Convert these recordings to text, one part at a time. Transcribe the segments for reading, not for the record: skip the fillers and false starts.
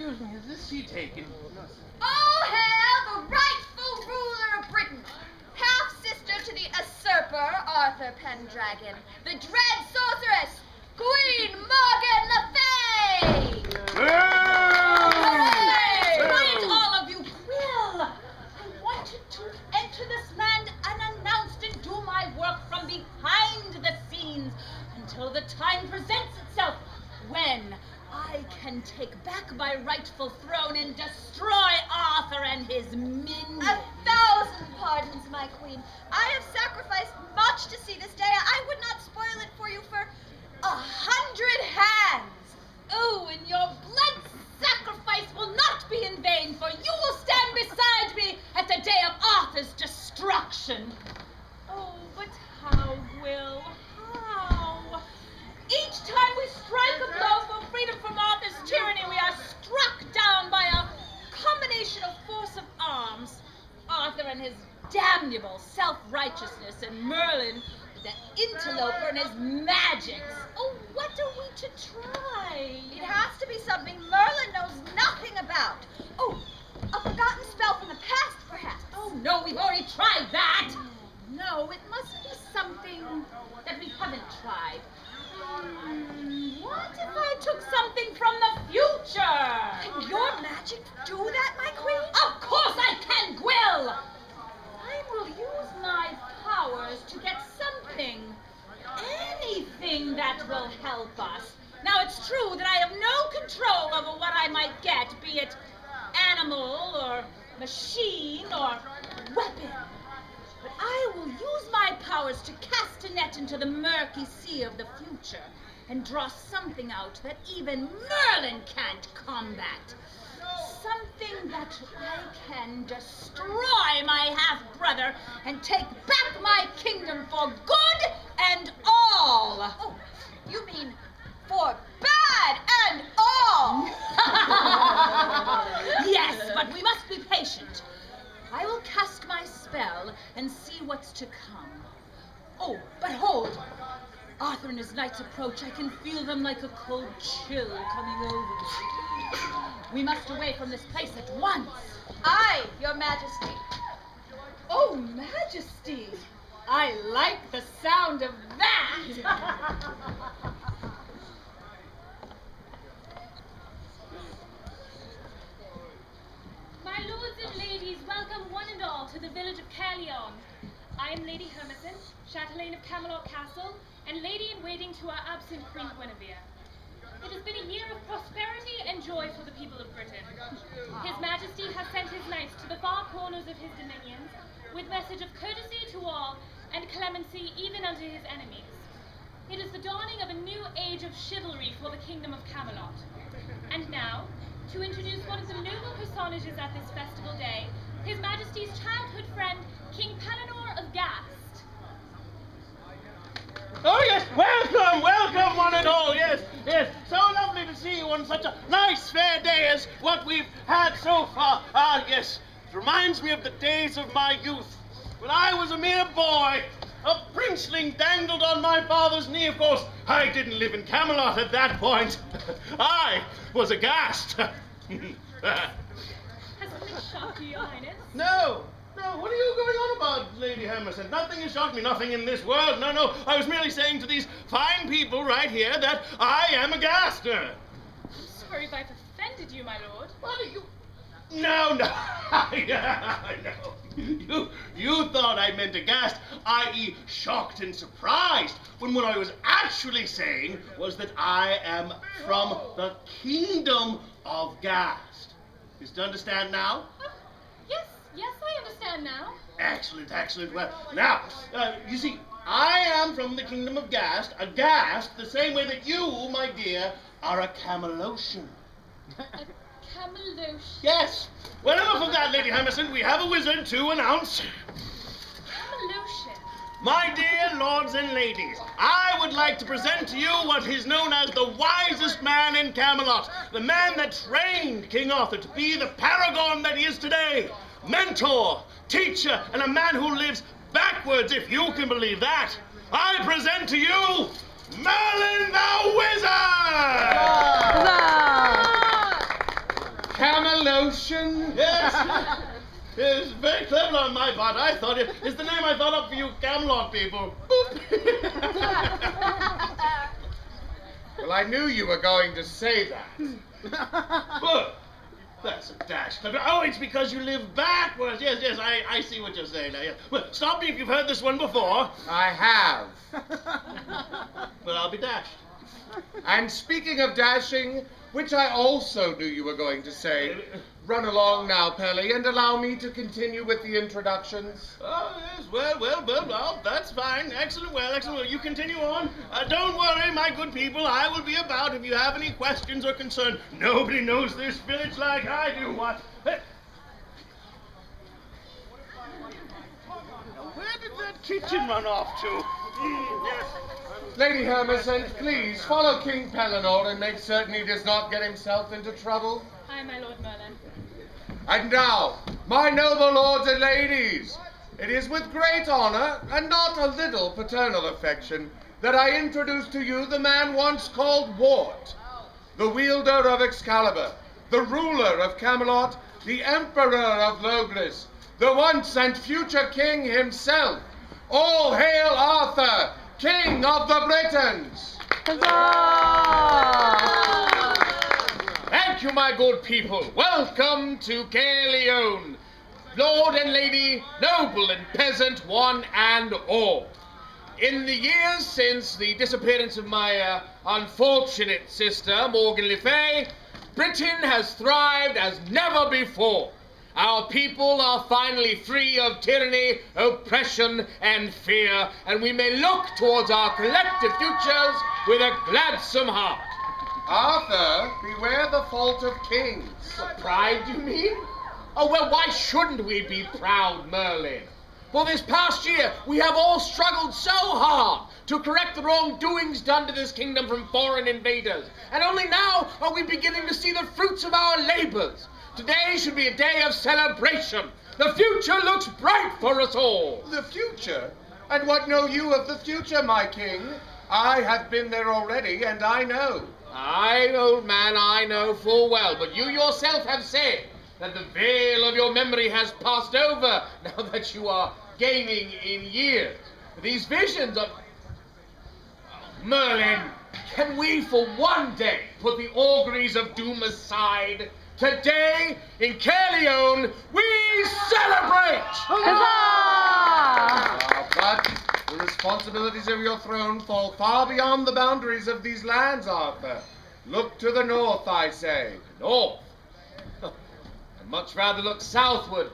excuse me, is this seat taken? Oh, hail the rightful ruler of Britain, half-sister to the usurper Arthur Pendragon, the dread sorceress, Queen Morgan Le Fay! Wait, all of you, Quill! I wanted to enter this land unannounced and do my work from behind the scenes until the time presents itself when I can take back my rightful throne and destroy Arthur and his minions. 1,000 pardons, my queen. I have sacrificed much to see this day. I would not spoil it for you for 100 hands. Oh, and your blood sacrifice will not be in vain, for you will stand beside me at the day of Arthur's destruction. Oh, but how, Will? How? Each time we strike a blow for freedom from Arthur's tyranny, we are struck down by a combination of force of arms. Arthur and his damnable self-righteousness, and Merlin, the interloper, and his magics. Oh, what are we to try? It has to be something Merlin knows nothing about. Oh, a forgotten spell from the past, perhaps. Oh, no, we've already tried that. No, it must be something that we haven't tried. What if I took something from the future? Can your magic do that, my queen? Of course I can, Gwill! I will use my powers to get something, anything that will help us. Now, it's true that I have no control over what I might get, be it animal or machine or weapon. But I will use my powers to cast a net into the murky sea of the future and draw something out that even Merlin can't combat. Something that I can destroy my half-brother and take back my kingdom for good and all. Oh, you mean for bad and all? Yes, but we must be patient. I will cast my spell and see what's to come. Oh, but hold! Arthur and his knights approach. I can feel them like a cold chill coming over me. We must away from this place at once. Aye, your majesty. Oh, majesty! I like the sound of that! My lords and ladies, welcome one and all to the village of Caerleon. I am Lady Hermison, Chatelaine of Camelot Castle, and lady-in-waiting to our absent Queen Guinevere. It has been a year of prosperity and joy for the people of Britain. His Majesty has sent his knights to the far corners of his dominions with message of courtesy to all and clemency even unto his enemies. It is the dawning of a new age of chivalry for the kingdom of Camelot. And now, to introduce one of the noble personages at this festival day, His Majesty's childhood friend, King Pellinore of Gast. Oh, yes, welcome, one and all, yes. So lovely to see you on such a nice, fair day as what we've had so far. Ah, yes, it reminds me of the days of my youth, when I was a mere boy. A princeling dangled on my father's knee, of course. I didn't live in Camelot at that point. I was aghast. Has something shocked you, Your Highness? No, what are you going on about, Lady Hermison? Nothing has shocked me, nothing in this world. No, I was merely saying to these fine people right here that I am aghast. I'm sorry if I've offended you, my lord. What are you... No. You thought I meant aghast, i.e. shocked and surprised, when what I was actually saying was that I am from the kingdom of Gast. Is to understand now? Yes, I understand now. Excellent. Well, now, you see, I am from the kingdom of Gast, aghast, the same way that you, my dear, are a Camelosian. A Camelosian? Yes. Well, enough of that, Lady Hermison. We have a wizard to announce. Camelosian? My dear lords and ladies, I would like to present to you what is known as the wisest man in Camelot, the man that trained King Arthur to be the paragon that he is today. Mentor, teacher, and a man who lives backwards, if you can believe that. I present to you Merlin the Wizard! Camelotion? Yes. It's very clever on my part. I thought it's the name I thought up for you Camelot people. Boop. Well, I knew you were going to say that. Well, that's a dash clever. Oh, it's because you live backwards. Yes, I see what you're saying now. Yes. Well, stop me if you've heard this one before. I have. But I'll be dashed. And speaking of dashing, which I also knew you were going to say, run along now, Pelly, and allow me to continue with the introductions. Oh, yes, well, that's fine. Excellent, well. You continue on. Don't worry, my good people. I will be about if you have any questions or concern. Nobody knows this village like I do. What? Now, where did that kitchen run off to? Yes. Lady Hermescent, please follow King Pellinor and make certain he does not get himself into trouble. Aye, my Lord Merlin. And now, my noble lords and ladies, it is with great honor and not a little paternal affection that I introduce to you the man once called Wart, the wielder of Excalibur, the ruler of Camelot, the emperor of Logris, the once and future king himself. All hail Arthur, King of the Britons! Thank you, my good people. Welcome to Caerleon, Lord and Lady, noble and peasant, one and all. In the years since the disappearance of my unfortunate sister, Morgan Le Fay, Britain has thrived as never before. Our people are finally free of tyranny, oppression, and fear, and we may look towards our collective futures with a gladsome heart. Arthur, beware the fault of kings. Pride, you mean? Oh, well, why shouldn't we be proud, Merlin? For this past year, we have all struggled so hard to correct the wrongdoings done to this kingdom from foreign invaders, and only now are we beginning to see the fruits of our labors. Today should be a day of celebration. The future looks bright for us all. The future? And what know you of the future, my king? I have been there already, and I know. Aye, old man, I know full well, but you yourself have said that the veil of your memory has passed over now that you are gaining in years. These visions of... Oh, Merlin, can we for one day put the auguries of doom aside? Today, in Caerleon, we celebrate! But the responsibilities of your throne fall far beyond the boundaries of these lands, Arthur. Look to the north, I say. North? I'd much rather look southward.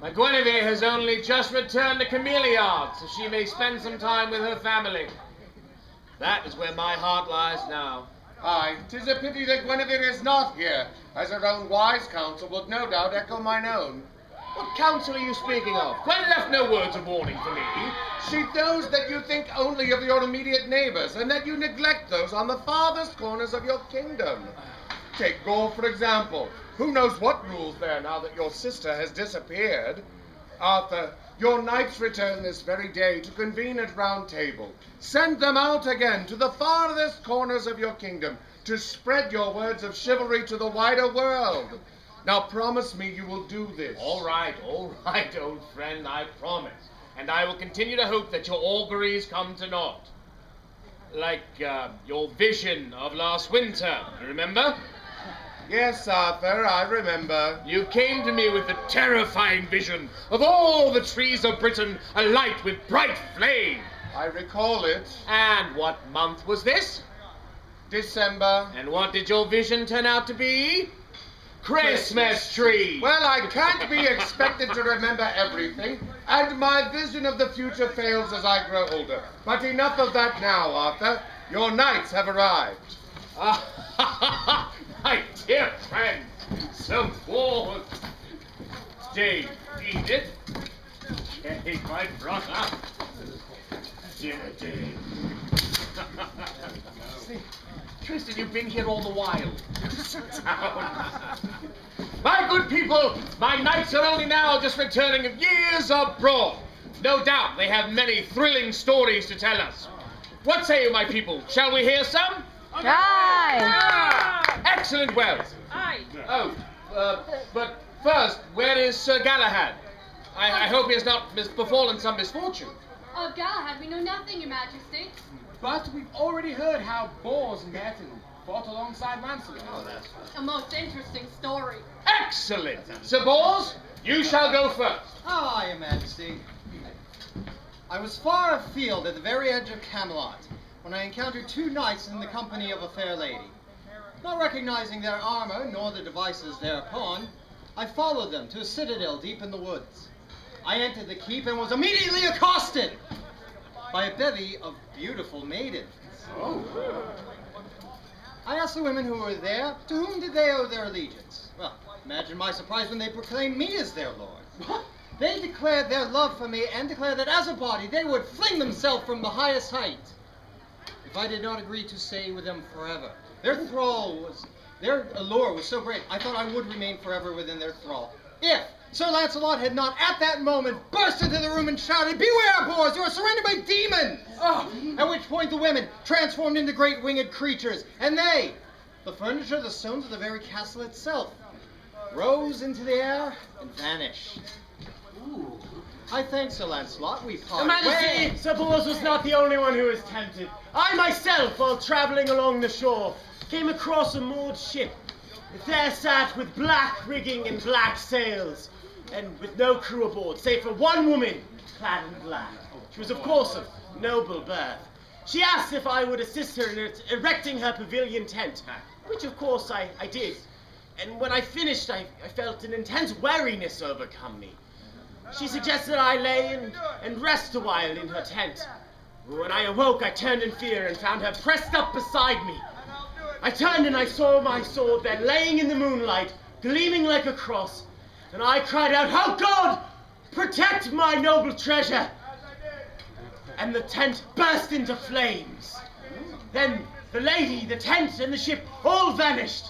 My Guinevere has only just returned to Cameliard, so she may spend some time with her family. That is where my heart lies now. Aye, 'tis a pity that Guinevere is not here, as her own wise counsel would no doubt echo mine own. What counsel are you speaking of? Gwen left no words of warning for me. She knows that you think only of your immediate neighbors, and that you neglect those on the farthest corners of your kingdom. Take Gaul, for example. Who knows what rules there now that your sister has disappeared? Arthur, your knights return this very day to convene at Round Table. Send them out again to the farthest corners of your kingdom to spread your words of chivalry to the wider world. Now promise me you will do this. All right, old friend, I promise. And I will continue to hope that your auguries come to naught. Like your vision of last winter, remember? Yes, Arthur, I remember. You came to me with the terrifying vision of all the trees of Britain alight with bright flame. I recall it. And what month was this? December. And what did your vision turn out to be? Christmas tree. Well, I can't be expected to remember everything, and my vision of the future fails as I grow older. But enough of that now, Arthur. Your knights have arrived. My dear friend, so bored. Dame Edith, Jenny, my brother, dinner Dame. See, Tristan, you've been here all the while. Sit down. My good people, my knights are only now just returning of years abroad. No doubt they have many thrilling stories to tell us. What say you, my people? Shall we hear some? Aye! Excellent Wells. Aye. Oh, but first, where is Sir Galahad? I hope he has not befallen some misfortune. Of Galahad, we know nothing, Your Majesty. But we've already heard how Bors met and fought alongside Lancelot. A most interesting story. Excellent. Sir Bors, you shall go first. Ah, Your Majesty. I was far afield at the very edge of Camelot when I encountered two knights in the company of a fair lady. Not recognizing their armor nor the devices thereupon, I followed them to a citadel deep in the woods. I entered the keep and was immediately accosted by a bevy of beautiful maidens. Oh. I asked the women who were there, to whom did they owe their allegiance? Well, imagine my surprise when they proclaimed me as their lord. They declared their love for me and declared that as a body they would fling themselves from the highest height if I did not agree to stay with them forever. Their allure was so great, I thought I would remain forever within their thrall. If Sir Lancelot had not at that moment burst into the room and shouted, "Beware, Bors, you are surrounded by demons!" Oh. At which point the women transformed into great winged creatures, and they, the furniture, the stones of the very castle itself, rose into the air and vanished. Ooh. I thank Sir Lancelot, we parted. Your Majesty, Sir Bors was not the only one who was tempted. I myself, while travelling along the shore, came across a moored ship. There sat with black rigging and black sails, and with no crew aboard, save for one woman clad in black. She was, of course, of noble birth. She asked if I would assist her in erecting her pavilion tent, which, of course, I did. And when I finished, I felt an intense weariness overcome me. She suggested I lay and rest a while in her tent. When I awoke, I turned in fear and found her pressed up beside me. I turned and I saw my sword then laying in the moonlight, gleaming like a cross, and I cried out, "Oh God, protect my noble treasure!" And the tent burst into flames. Then the lady, the tent, and the ship all vanished.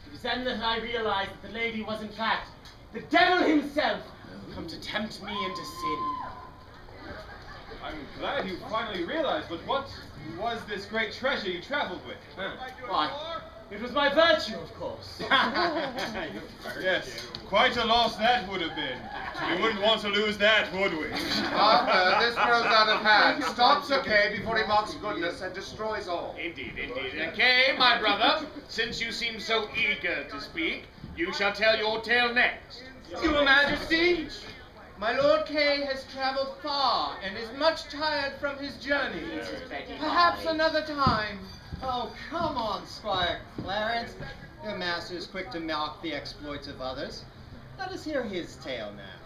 It was then that I realized that the lady was in fact the devil himself, come to tempt me into sin. I'm glad you finally realized, but what was this great treasure you traveled with? Why, it was my virtue, of course. Yes, quite a loss that would have been. We wouldn't want to lose that, would we? Arthur, this grows out of hand. Stop Sir Kay before he mocks goodness and destroys all. Indeed. Kay, my brother, since you seem so eager to speak, you shall tell your tale next. Your Majesty, my Lord Kay has traveled far and is much tired from his journey. Perhaps another time. Oh, come on, Squire Clarence. Your master is quick to mock the exploits of others. Let us hear his tale now.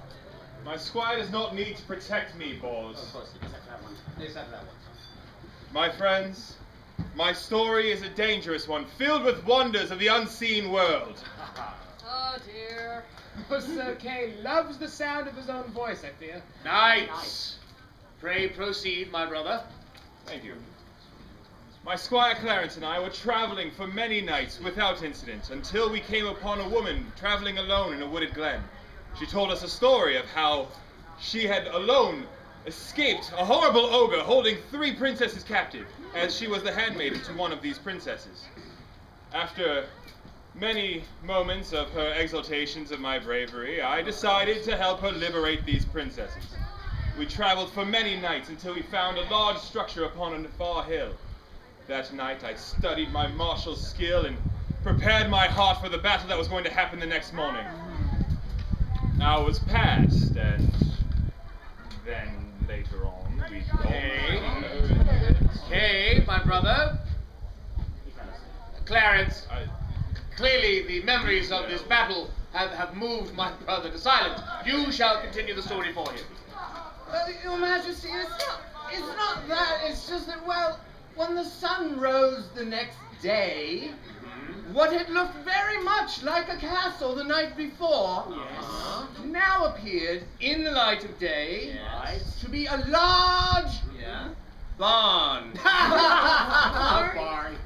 My squire does not need to protect me, Bors. Of course, except that one. Except that one. My friends, my story is a dangerous one, filled with wonders of the unseen world. Oh dear. Sir Kay loves the sound of his own voice, I fear. Knights, pray proceed, my brother. Thank you. My Squire Clarence and I were traveling for many nights without incident until we came upon a woman traveling alone in a wooded glen. She told us a story of how she had alone escaped a horrible ogre holding 3 princesses captive, as she was the handmaiden to one of these princesses. After many moments of her exaltations of my bravery, I decided to help her liberate these princesses. We traveled for many nights until we found a large structure upon a far hill. That night I studied my martial skill and prepared my heart for the battle that was going to happen the next morning. Hours passed, and then later on we... Kay, my brother. Clarence, clearly the memories of this battle have moved my brother to silence. You shall continue the story for him. Your Majesty, it's not that. It's just that, well, when the sun rose the next day, what had looked very much like a castle the night before now appeared in the light of day to be a large barn. A barn.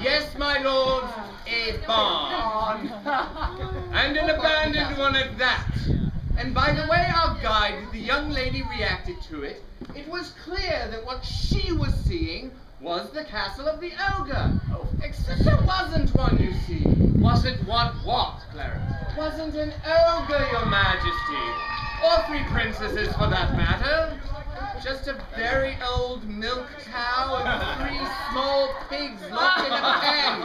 Yes, my lord, a barn. And an abandoned one at that. And by the way our guide, the young lady, reacted to it, it was clear that what she was seeing was the castle of the ogre. Oh, except there wasn't one, you see. Wasn't what, Clarence? Wasn't an ogre, your majesty. Or 3 princesses, for that matter. Just a very old milk cow and 3 small pigs locked in a pen.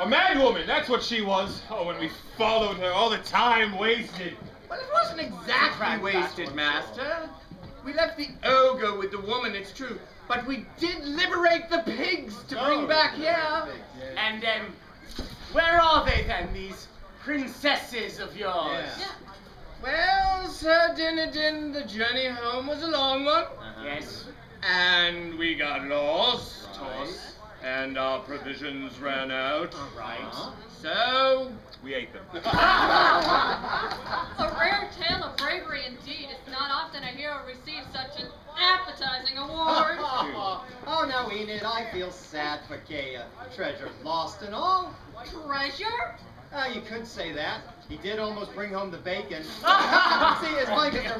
A madwoman, that's what she was. Oh, when we followed her, all the time wasted. Well, it wasn't exactly wasted, master. We left the ogre with the woman, it's true. But we did liberate the pigs to bring back here. And, where are they then, these princesses of yours? Yeah. Well, Sir Dinadin, the journey home was a long one. Yes. And we got lost. And our provisions ran out. Right. So We ate them. A rare tale of bravery indeed. It's not often a hero receives such an appetizing award. Oh, now, Enid, I feel sad for Gaya. Treasure lost and all. Treasure? You could say that. He did almost bring home the bacon. See, his wife is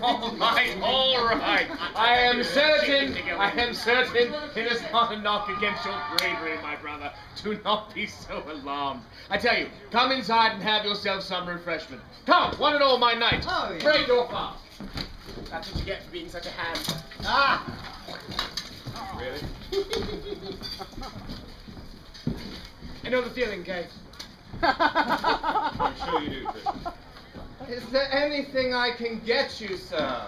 All right. I am certain it is not a knock against your bravery, my brother. Do not be so alarmed. I tell you, come inside and have yourself some refreshment. Come, one and all, my knight. Oh, yeah. Break your fast. That's what you get for being such a hand. Really? I know the feeling, Kay. I'm sure you do, Chris. is there anything I can get you, sir?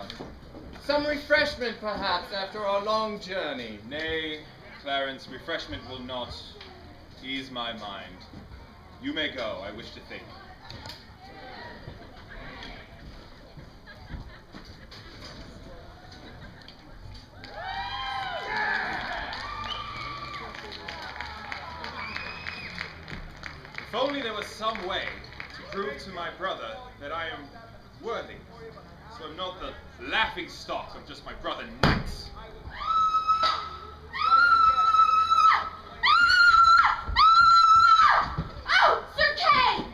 Some refreshment, perhaps, after our long journey. Nay, Clarence, refreshment will not ease my mind. You may go, I wish to think. If only there was some way to prove to my brother that I am worthy, so I'm not the laughing stock of just my brother knights. Oh, Sir Kay!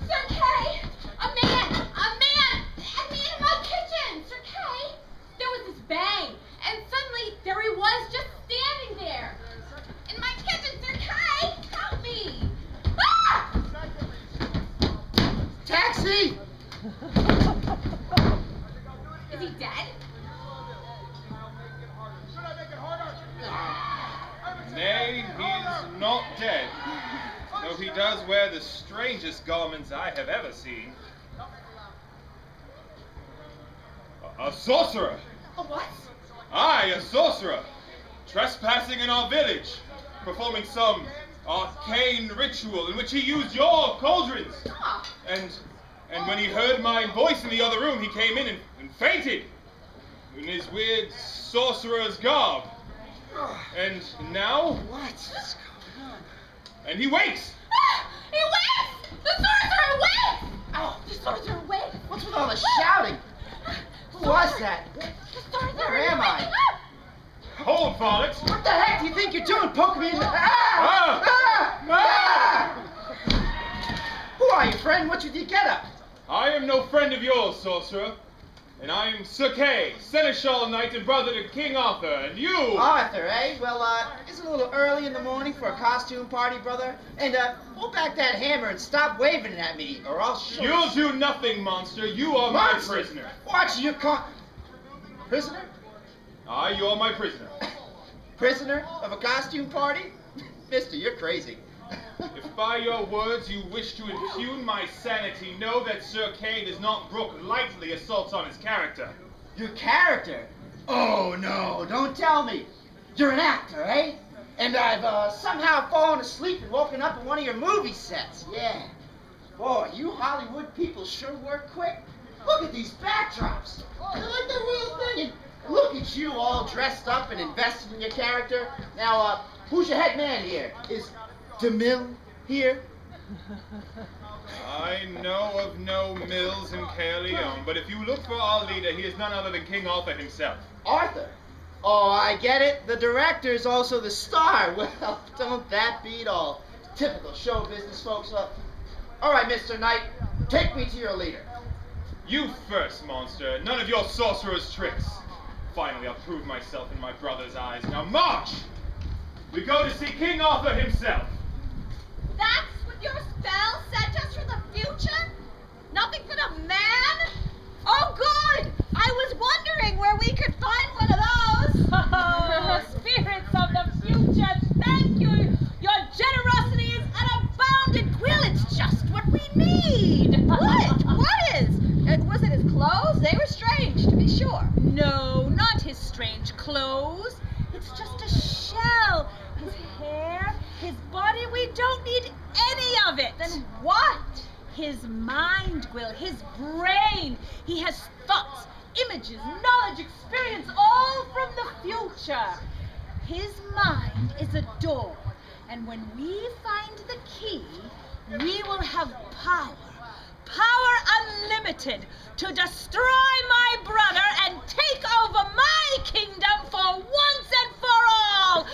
Sir Kay! A man in my kitchen! Sir Kay! There was this bang, and suddenly there he was just standing there. In my kitchen, Sir Kay! Help me! Ah! Taxi! Is he dead? Nay, he's not dead, though he does wear the strangest garments I have ever seen. A sorcerer! A what? Aye, a sorcerer, trespassing in our village, performing some arcane ritual in which he used your cauldrons. Ah. And when he heard my voice in the other room, he came in and fainted in his weird sorcerer's garb. And now? What's going on? And he wakes! Ah! He wakes! The sorcerer wakes! Oh, the sorcerer wakes! What's with all the shouting? Who was that? The sorcerer Where am I? waking up! Hold, varlet! What the heck do you think you're doing? Poking me in the... Who are you, friend? What's with your getup? I am no friend of yours, sorcerer. And I am Sir Kay, seneschal knight and brother to King Arthur, and you... Arthur, eh? Well, it's a little early in the morning for a costume party, brother. And, pull back that hammer and stop waving it at me, or I'll show You'll do nothing, monster. You are my Monster? prisoner. Watch your Prisoner? Aye, you are my prisoner. Prisoner of a costume party? Mister, you're crazy. If by your words you wish to impugn my sanity, know that Sir Kay does not brook lightly assaults on his character. Your character? Oh, no, don't tell me. You're an actor, eh? And I've somehow fallen asleep and woken up in one of your movie sets. Yeah. Boy, you Hollywood people sure work quick. Look at these backdrops. They're like the real thing. And look at you all dressed up and invested in your character. Now, who's your head man here? Is DeMille here? I know of no mills in Caerleon, but if you look for our leader, he is none other than King Arthur himself. Arthur? Oh, I get it. The director's also the star. Well, don't that beat all? Typical show business, folks. All right, Mr. Knight, take me to your leader. You first, monster. None of your sorcerer's tricks. Finally, I'll prove myself in my brother's eyes. Now march! We go to see King Arthur himself. That's what your spell sent us from the future? Nothing but a man? Oh, good! I was wondering where we could find one of those. Oh, spirits of the future, thank you. Your generosity is unbounded. Quill, it's just what we need. What? What is? Was it his clothes? They were strange, to be sure. No, not his strange clothes. It's just a shell. His hair, his body, we don't need any of it. Then what? His mind, Will, his brain. He has thoughts, images, knowledge, experience, all from the future. His mind is a door, and when we find the key, we will have power. Power unlimited to destroy my brother and take over my kingdom for once and for all.